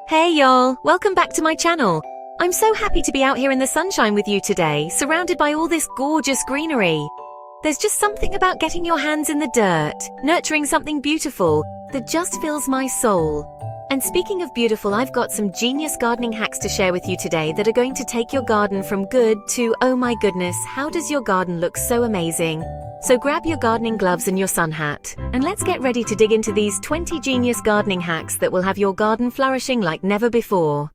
Hey y'all, welcome back to my channel. I'm so happy to be out here in the sunshine with you today, surrounded by all this gorgeous greenery. There's just something about getting your hands in the dirt, nurturing something beautiful, that just fills my soul. And speaking of beautiful, I've got some genius gardening hacks to share with you today that are going to take your garden from good to, oh my goodness, how does your garden look so amazing? So grab your gardening gloves and your sun hat, and let's get ready to dig into these 20 genius gardening hacks that will have your garden flourishing like never before.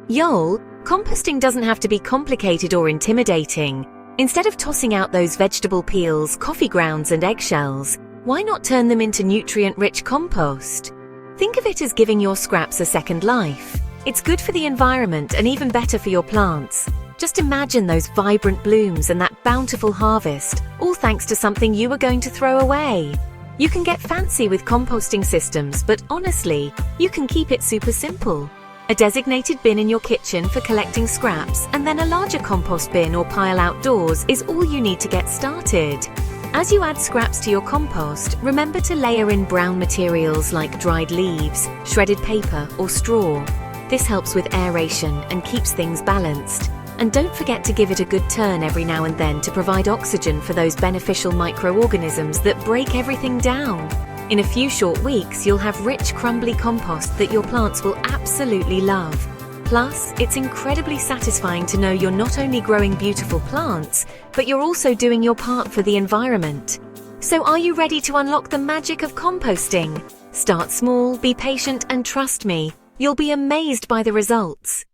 Y'all, composting doesn't have to be complicated or intimidating. Instead of tossing out those vegetable peels, coffee grounds, and eggshells, why not turn them into nutrient-rich compost? Think of it as giving your scraps a second life. It's good for the environment and even better for your plants. Just imagine those vibrant blooms and that bountiful harvest, all thanks to something you were going to throw away. You can get fancy with composting systems, but honestly, you can keep it super simple. A designated bin in your kitchen for collecting scraps, and then a larger compost bin or pile outdoors is all you need to get started. As you add scraps to your compost, remember to layer in brown materials like dried leaves, shredded paper, or straw. This helps with aeration and keeps things balanced. And don't forget to give it a good turn every now and then to provide oxygen for those beneficial microorganisms that break everything down. In a few short weeks, you'll have rich, crumbly compost that your plants will absolutely love. Plus, it's incredibly satisfying to know you're not only growing beautiful plants, but you're also doing your part for the environment. So are you ready to unlock the magic of composting? Start small, be patient, and trust me, you'll be amazed by the results.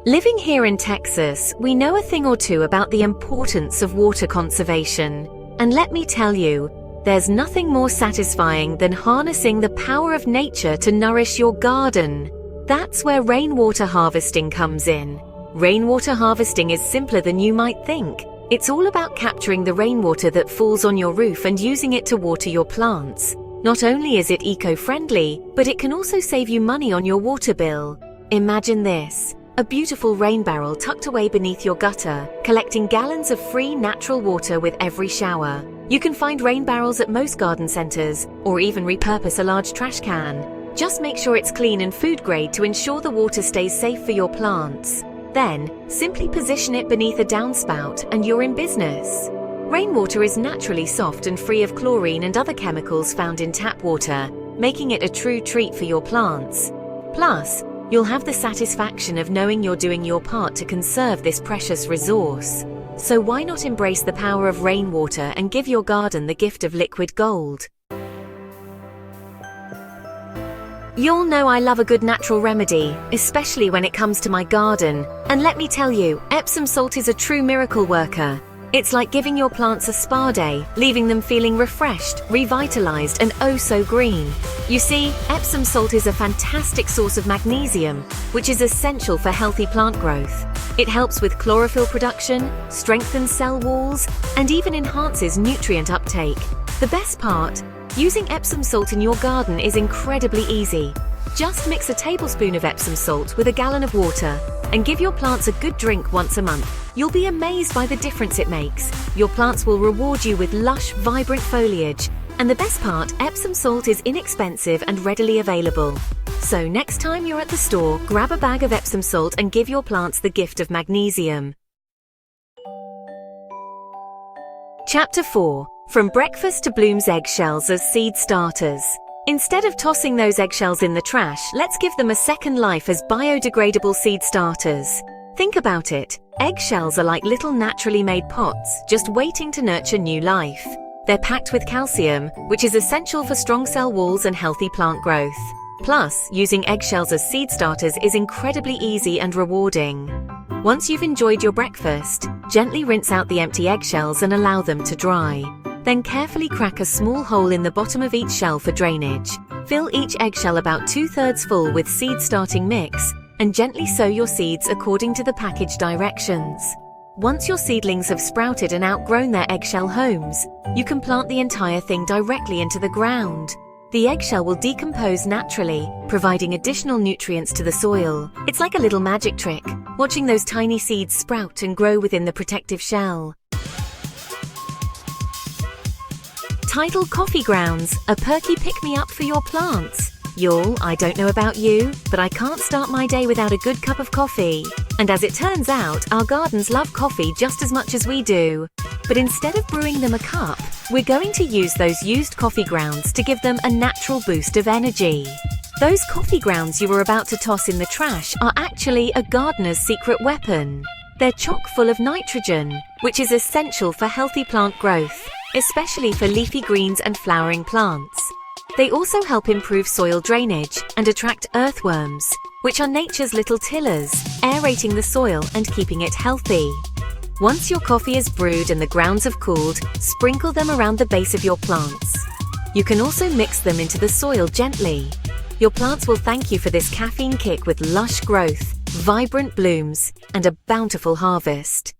Living here in Texas, we know a thing or two about the importance of water conservation. And let me tell you, there's nothing more satisfying than harnessing the power of nature to nourish your garden. That's where rainwater harvesting comes in. Rainwater harvesting is simpler than you might think. It's all about capturing the rainwater that falls on your roof and using it to water your plants. Not only is it eco-friendly, but it can also save you money on your water bill. Imagine this. A beautiful rain barrel tucked away beneath your gutter, collecting gallons of free natural water with every shower. You can find rain barrels at most garden centers, or even repurpose a large trash can. Just make sure it's clean and food grade to ensure the water stays safe for your plants. Then, simply position it beneath a downspout and you're in business. Rainwater is naturally soft and free of chlorine and other chemicals found in tap water, making it a true treat for your plants. Plus, you'll have the satisfaction of knowing you're doing your part to conserve this precious resource. So why not embrace the power of rainwater and give your garden the gift of liquid gold? You'll know I love a good natural remedy, especially when it comes to my garden. And let me tell you, Epsom salt is a true miracle worker. It's like giving your plants a spa day, leaving them feeling refreshed, revitalized, and oh so green. You see, Epsom salt is a fantastic source of magnesium, which is essential for healthy plant growth. It helps with chlorophyll production, strengthens cell walls, and even enhances nutrient uptake. The best part? Using Epsom salt in your garden is incredibly easy. Just mix a tablespoon of Epsom salt with a gallon of water and give your plants a good drink once a month. You'll be amazed by the difference it makes. Your plants will reward you with lush, vibrant foliage. And the best part, Epsom salt is inexpensive and readily available. So next time you're at the store, grab a bag of Epsom salt and give your plants the gift of magnesium. Chapter 4. From breakfast to blooms eggshells as seed starters. Instead of tossing those eggshells in the trash, let's give them a second life as biodegradable seed starters. Think about it. Eggshells are like little naturally made pots, just waiting to nurture new life. They're packed with calcium, which is essential for strong cell walls and healthy plant growth. Plus, using eggshells as seed starters is incredibly easy and rewarding. Once you've enjoyed your breakfast, gently rinse out the empty eggshells and allow them to dry. Then carefully crack a small hole in the bottom of each shell for drainage. Fill each eggshell about 2/3 full with seed starting mix and gently sow your seeds according to the package directions. Once your seedlings have sprouted and outgrown their eggshell homes, you can plant the entire thing directly into the ground. The eggshell will decompose naturally, providing additional nutrients to the soil. It's like a little magic trick, watching those tiny seeds sprout and grow within the protective shell. Titled Coffee Grounds, a perky pick-me-up for your plants. Y'all, I don't know about you, but I can't start my day without a good cup of coffee. And as it turns out, our gardens love coffee just as much as we do. But instead of brewing them a cup, we're going to use those used coffee grounds to give them a natural boost of energy. Those coffee grounds you were about to toss in the trash are actually a gardener's secret weapon. They're chock full of nitrogen, which is essential for healthy plant growth, especially for leafy greens and flowering plants. They also help improve soil drainage and attract earthworms, which are nature's little tillers, aerating the soil and keeping it healthy. Once your coffee is brewed and the grounds have cooled, sprinkle them around the base of your plants. You can also mix them into the soil gently. Your plants will thank you for this caffeine kick with lush growth, vibrant blooms, and a bountiful harvest.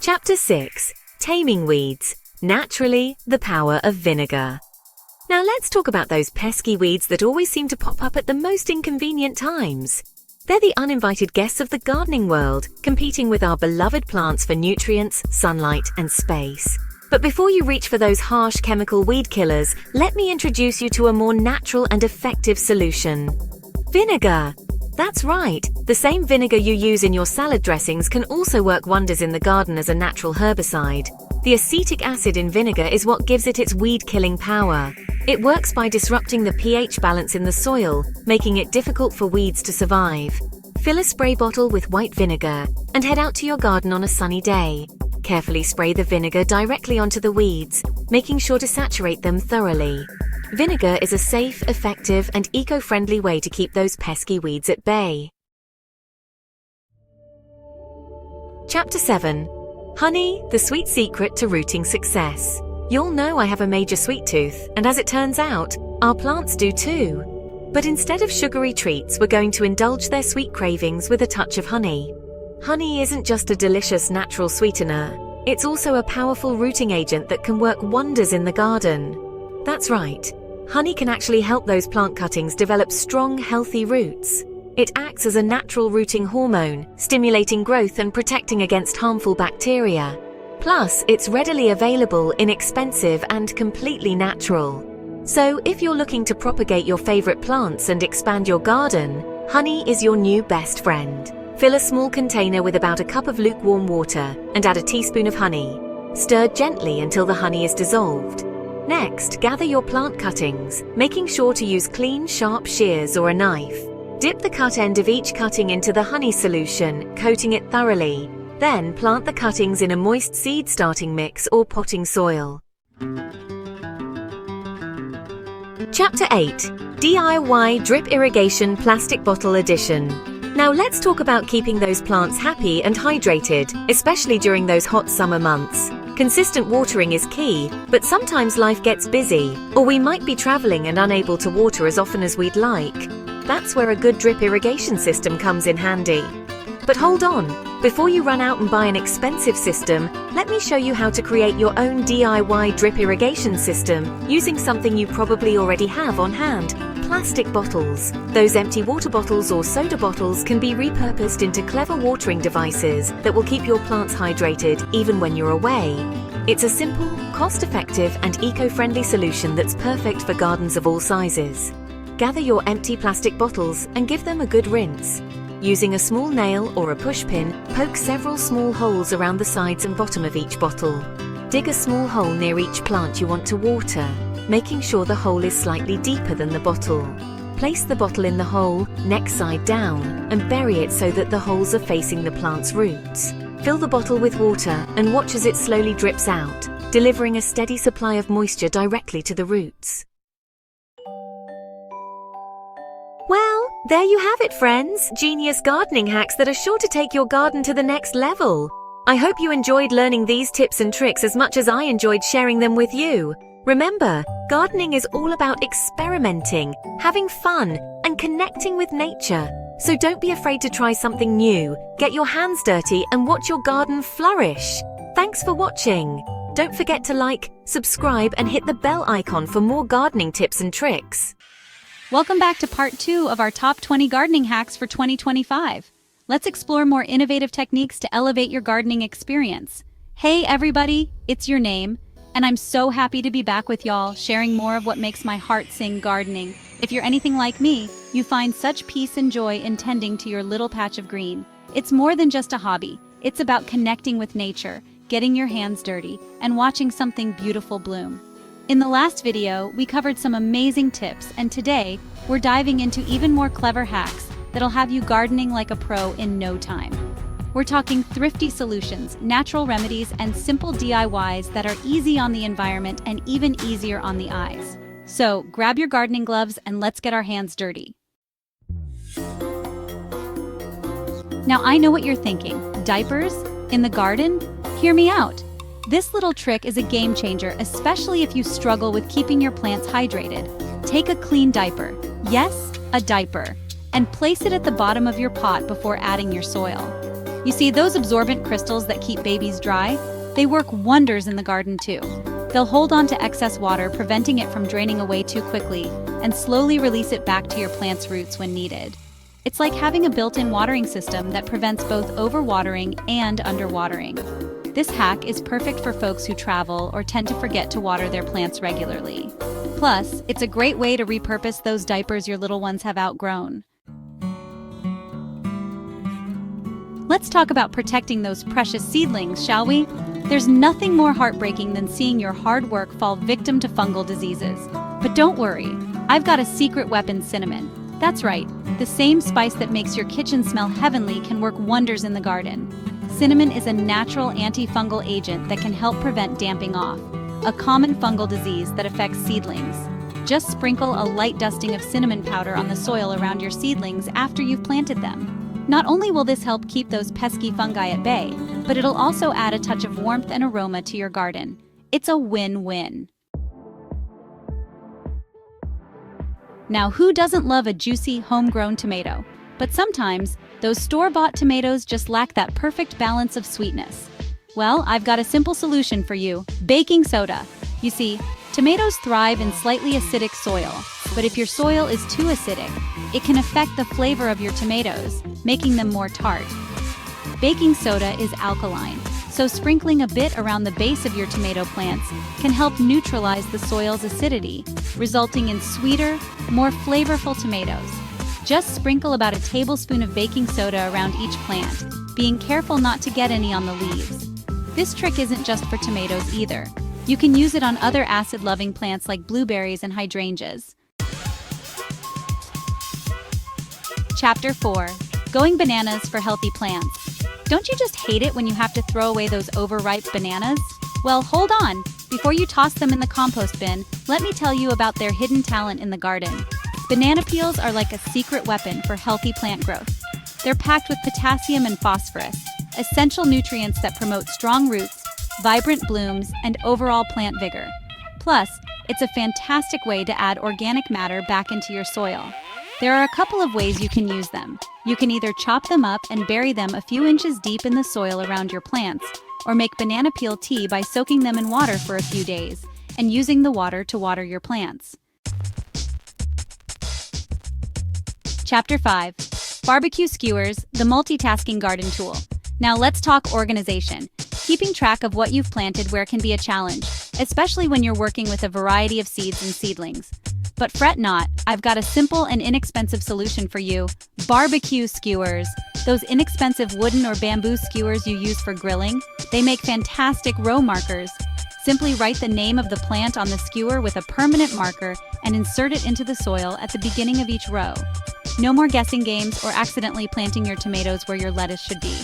Chapter 6. Taming Weeds. Naturally, the power of vinegar. Now let's talk about those pesky weeds that always seem to pop up at the most inconvenient times. They're the uninvited guests of the gardening world, competing with our beloved plants for nutrients, sunlight, and space. But before you reach for those harsh chemical weed killers, let me introduce you to a more natural and effective solution. Vinegar! That's right, the same vinegar you use in your salad dressings can also work wonders in the garden as a natural herbicide. The acetic acid in vinegar is what gives it its weed-killing power. It works by disrupting the pH balance in the soil, making it difficult for weeds to survive. Fill a spray bottle with white vinegar and head out to your garden on a sunny day. Carefully spray the vinegar directly onto the weeds, making sure to saturate them thoroughly. Vinegar is a safe, effective, and eco-friendly way to keep those pesky weeds at bay. Chapter 7. Honey, the sweet secret to rooting success. You'll know I have a major sweet tooth, and as it turns out, our plants do too. But instead of sugary treats, we're going to indulge their sweet cravings with a touch of honey. Honey isn't just a delicious natural sweetener, it's also a powerful rooting agent that can work wonders in the garden. That's right, honey can actually help those plant cuttings develop strong, healthy roots. It acts as a natural rooting hormone, stimulating growth and protecting against harmful bacteria. Plus, it's readily available, inexpensive, and completely natural. So, if you're looking to propagate your favorite plants and expand your garden, honey is your new best friend. Fill a small container with about a cup of lukewarm water and add a teaspoon of honey. Stir gently until the honey is dissolved. Next, gather your plant cuttings, making sure to use clean, sharp shears or a knife. Dip the cut end of each cutting into the honey solution, coating it thoroughly. Then plant the cuttings in a moist seed starting mix or potting soil. Chapter 8. DIY Drip Irrigation Plastic Bottle Edition. Now let's talk about keeping those plants happy and hydrated, especially during those hot summer months. Consistent watering is key, but sometimes life gets busy, or we might be traveling and unable to water as often as we'd like. That's where a good drip irrigation system comes in handy. But hold on, before you run out and buy an expensive system, let me show you how to create your own DIY drip irrigation system using something you probably already have on hand: plastic bottles. Those empty water bottles or soda bottles can be repurposed into clever watering devices that will keep your plants hydrated even when you're away. It's a simple, cost-effective, and eco-friendly solution that's perfect for gardens of all sizes. Gather your empty plastic bottles and give them a good rinse. Using a small nail or a pushpin, poke several small holes around the sides and bottom of each bottle. Dig a small hole near each plant you want to water, making sure the hole is slightly deeper than the bottle. Place the bottle in the hole, neck side down, and bury it so that the holes are facing the plant's roots. Fill the bottle with water and watch as it slowly drips out, delivering a steady supply of moisture directly to the roots. Well, there you have it, friends. Genius gardening hacks that are sure to take your garden to the next level. I hope you enjoyed learning these tips and tricks as much as I enjoyed sharing them with you. Remember, gardening is all about experimenting, having fun, and connecting with nature. So don't be afraid to try something new, get your hands dirty, and watch your garden flourish. Thanks for watching. Don't forget to like, subscribe, and hit the bell icon for more gardening tips and tricks. Welcome back to part 2 of our top 20 gardening hacks for 2025. Let's explore more innovative techniques to elevate your gardening experience. Hey everybody, it's your name, and I'm so happy to be back with y'all, sharing more of what makes my heart sing gardening. If you're anything like me, you find such peace and joy in tending to your little patch of green. It's more than just a hobby. It's about connecting with nature, getting your hands dirty, and watching something beautiful bloom. In the last video, we covered some amazing tips, and today, we're diving into even more clever hacks that'll have you gardening like a pro in no time. We're talking thrifty solutions, natural remedies, and simple DIYs that are easy on the environment and even easier on the eyes. So, grab your gardening gloves and let's get our hands dirty. Now, I know what you're thinking. Diapers? In the garden? Hear me out. This little trick is a game changer, especially if you struggle with keeping your plants hydrated. Take a clean diaper. Yes, a diaper. And place it at the bottom of your pot before adding your soil. You see, those absorbent crystals that keep babies dry? They work wonders in the garden too. They'll hold on to excess water, preventing it from draining away too quickly, and slowly release it back to your plant's roots when needed. It's like having a built-in watering system that prevents both overwatering and underwatering. This hack is perfect for folks who travel or tend to forget to water their plants regularly. Plus, it's a great way to repurpose those diapers your little ones have outgrown. Let's talk about protecting those precious seedlings, shall we? There's nothing more heartbreaking than seeing your hard work fall victim to fungal diseases. But don't worry, I've got a secret weapon, cinnamon. That's right, the same spice that makes your kitchen smell heavenly can work wonders in the garden. Cinnamon is a natural antifungal agent that can help prevent damping off, a common fungal disease that affects seedlings. Just sprinkle a light dusting of cinnamon powder on the soil around your seedlings after you've planted them. Not only will this help keep those pesky fungi at bay, but it'll also add a touch of warmth and aroma to your garden. It's a win-win. Now, who doesn't love a juicy, homegrown tomato? But sometimes, those store-bought tomatoes just lack that perfect balance of sweetness. Well, I've got a simple solution for you: baking soda. You see, tomatoes thrive in slightly acidic soil, but if your soil is too acidic, it can affect the flavor of your tomatoes, making them more tart. Baking soda is alkaline, so sprinkling a bit around the base of your tomato plants can help neutralize the soil's acidity, resulting in sweeter, more flavorful tomatoes. Just sprinkle about a tablespoon of baking soda around each plant, being careful not to get any on the leaves. This trick isn't just for tomatoes either. You can use it on other acid-loving plants like blueberries and hydrangeas. Chapter 4. Going bananas for healthy plants. Don't you just hate it when you have to throw away those overripe bananas? Well, hold on. Before you toss them in the compost bin, let me tell you about their hidden talent in the garden. Banana peels are like a secret weapon for healthy plant growth. They're packed with potassium and phosphorus, essential nutrients that promote strong roots, vibrant blooms, and overall plant vigor. Plus, it's a fantastic way to add organic matter back into your soil. There are a couple of ways you can use them. You can either chop them up and bury them a few inches deep in the soil around your plants, or make banana peel tea by soaking them in water for a few days and using the water to water your plants. Chapter 5. Barbecue skewers, the multitasking garden tool. Now let's talk organization. Keeping track of what you've planted where can be a challenge, especially when you're working with a variety of seeds and seedlings. But fret not, I've got a simple and inexpensive solution for you: barbecue skewers. Those inexpensive wooden or bamboo skewers you use for grilling, they make fantastic row markers. Simply write the name of the plant on the skewer with a permanent marker and insert it into the soil at the beginning of each row. No more guessing games or accidentally planting your tomatoes where your lettuce should be.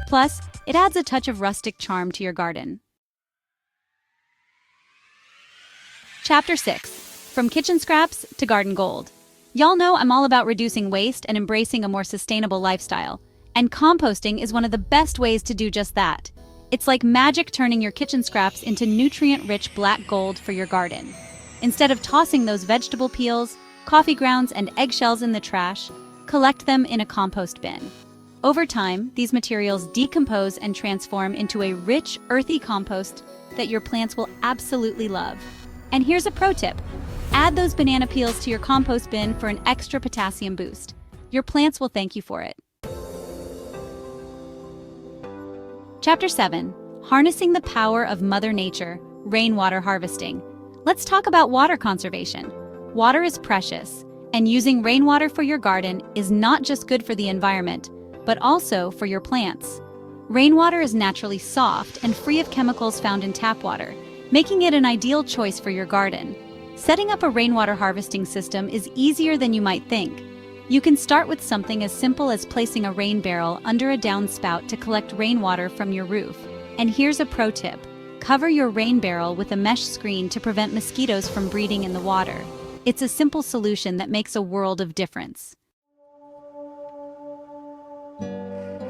Plus, it adds a touch of rustic charm to your garden. Chapter 6. From kitchen scraps to garden gold. Y'all know I'm all about reducing waste and embracing a more sustainable lifestyle. And composting is one of the best ways to do just that. It's like magic turning your kitchen scraps into nutrient-rich black gold for your garden. Instead of tossing those vegetable peels, coffee grounds, and eggshells in the trash, collect them in a compost bin. Over time, these materials decompose and transform into a rich, earthy compost that your plants will absolutely love. And here's a pro tip. Add those banana peels to your compost bin for an extra potassium boost. Your plants will thank you for it. Chapter 7. harnessing the power of Mother Nature, rainwater harvesting. Let's talk about water conservation. Water is precious, and using rainwater for your garden is not just good for the environment, but also for your plants. Rainwater is naturally soft and free of chemicals found in tap water, making it an ideal choice for your garden. Setting up a rainwater harvesting system is easier than you might think. You can start with something as simple as placing a rain barrel under a downspout to collect rainwater from your roof. And here's a pro tip: cover your rain barrel with a mesh screen to prevent mosquitoes from breeding in the water. It's a simple solution that makes a world of difference.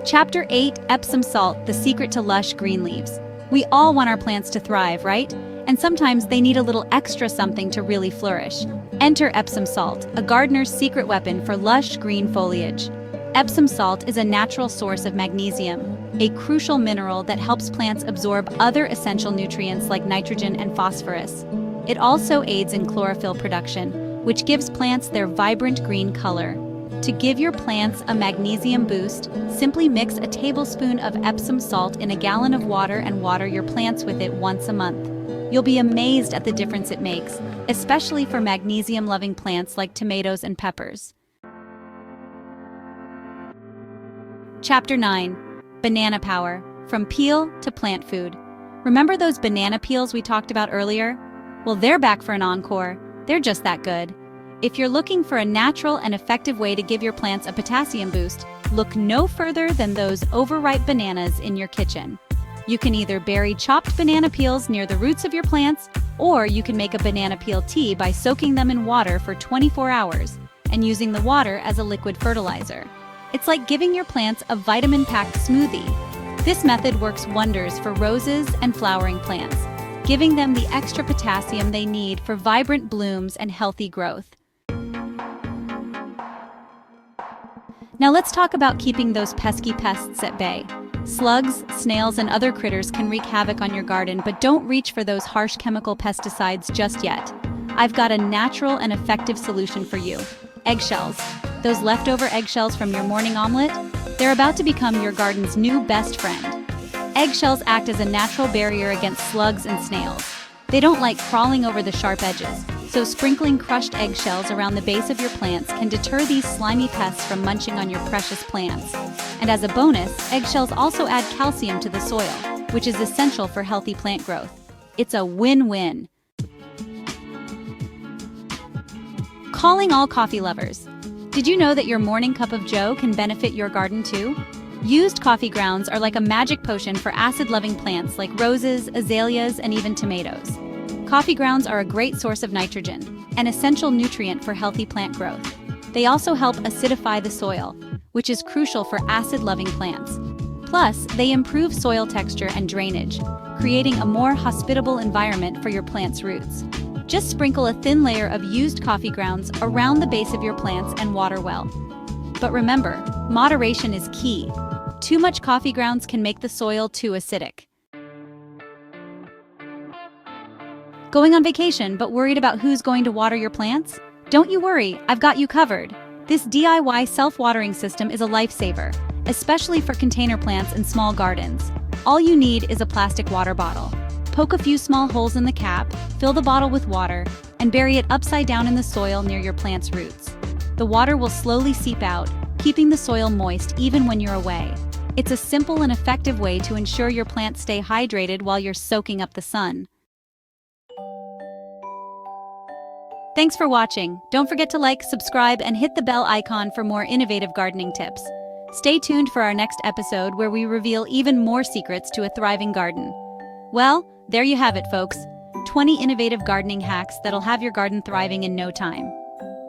Chapter 8: Epsom Salt, the secret to lush green leaves. We all want our plants to thrive, right? And sometimes they need a little extra something to really flourish. Enter Epsom salt, a gardener's secret weapon for lush green foliage. Epsom salt is a natural source of magnesium, a crucial mineral that helps plants absorb other essential nutrients like nitrogen and phosphorus. It also aids in chlorophyll production, which gives plants their vibrant green color. To give your plants a magnesium boost, simply mix a tablespoon of Epsom salt in a gallon of water and water your plants with it once a month. You'll be amazed at the difference it makes, especially for magnesium-loving plants like tomatoes and peppers. Chapter 9: Banana Power, from peel to plant food. Remember those banana peels we talked about earlier? Well, they're back for an encore. They're just that good. If you're looking for a natural and effective way to give your plants a potassium boost, look no further than those overripe bananas in your kitchen. You can either bury chopped banana peels near the roots of your plants, or you can make a banana peel tea by soaking them in water for 24 hours and using the water as a liquid fertilizer. It's like giving your plants a vitamin-packed smoothie. This method works wonders for roses and flowering plants, giving them the extra potassium they need for vibrant blooms and healthy growth. Now let's talk about keeping those pesky pests at bay. Slugs, snails, and other critters can wreak havoc on your garden, but don't reach for those harsh chemical pesticides just yet. I've got a natural and effective solution for you. Eggshells. Those leftover eggshells from your morning omelet? They're about to become your garden's new best friend. Eggshells act as a natural barrier against slugs and snails. They don't like crawling over the sharp edges, so sprinkling crushed eggshells around the base of your plants can deter these slimy pests from munching on your precious plants. And as a bonus, eggshells also add calcium to the soil, which is essential for healthy plant growth. It's a win-win. Calling all coffee lovers. Did you know that your morning cup of joe can benefit your garden too? Used coffee grounds are like a magic potion for acid-loving plants like roses, azaleas, and even tomatoes. Coffee grounds are a great source of nitrogen, an essential nutrient for healthy plant growth. They also help acidify the soil, which is crucial for acid-loving plants. Plus, they improve soil texture and drainage, creating a more hospitable environment for your plant's roots. Just sprinkle a thin layer of used coffee grounds around the base of your plants and water well. But remember, moderation is key. Too much coffee grounds can make the soil too acidic. Going on vacation but worried about who's going to water your plants? Don't you worry, I've got you covered. This DIY self-watering system is a lifesaver, especially for container plants and small gardens. All you need is a plastic water bottle. Poke a few small holes in the cap, fill the bottle with water, and bury it upside down in the soil near your plant's roots. The water will slowly seep out, keeping the soil moist even when you're away. It's a simple and effective way to ensure your plants stay hydrated while you're soaking up the sun. Thanks for watching. Don't forget to like, subscribe, and hit the bell icon for more innovative gardening tips. Stay tuned for our next episode where we reveal even more secrets to a thriving garden. Well, there you have it, folks. 20 innovative gardening hacks that'll have your garden thriving in no time.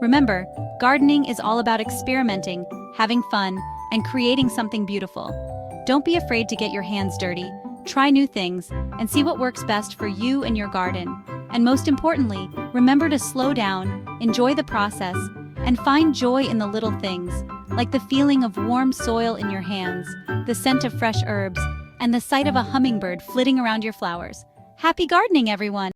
Remember, gardening is all about experimenting, having fun, and creating something beautiful. Don't be afraid to get your hands dirty, try new things, and see what works best for you and your garden. And most importantly, remember to slow down, enjoy the process, and find joy in the little things, like the feeling of warm soil in your hands, the scent of fresh herbs, and the sight of a hummingbird flitting around your flowers. Happy gardening, everyone!